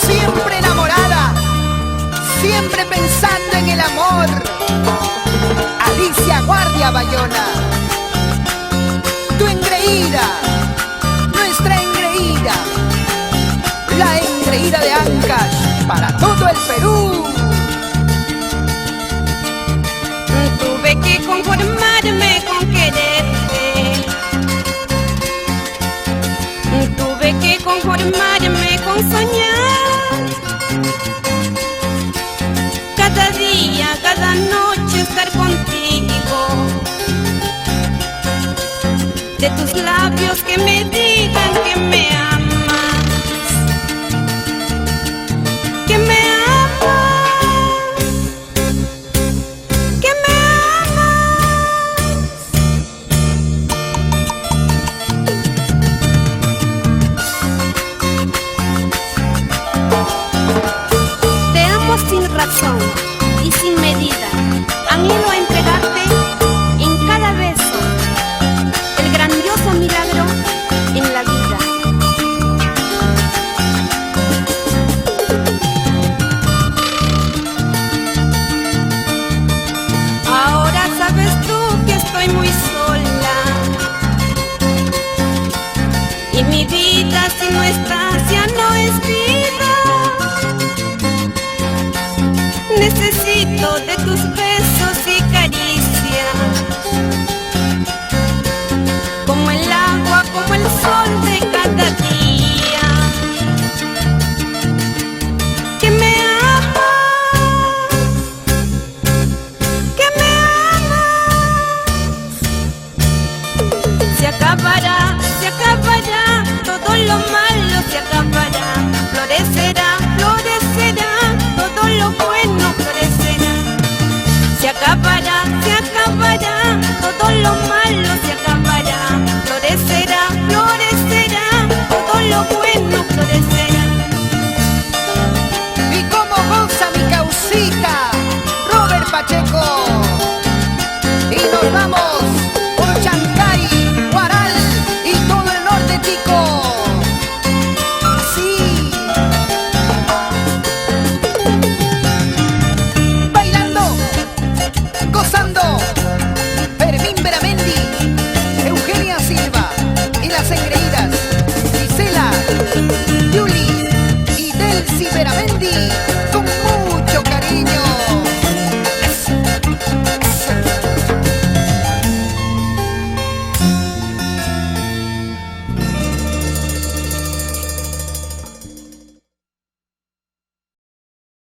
Siempre enamorada, siempre pensando en el amor. Alicia Guardia Bayona, tu engreída, nuestra engreída, la engreída de Ancash para todo el Perú. Tuve que conformarme con quererte, tuve que conformarme con soñar. Cada día, cada noche estar contigo, de tus labios que me digan que me amas, que me amas, que me amas. Te amo sin razón y sin medida, anhelo entregarte en cada beso el grandioso milagro en la vida. Ahora sabes tú que estoy muy sola y mi vida si no estás ya no es vida. Necesito de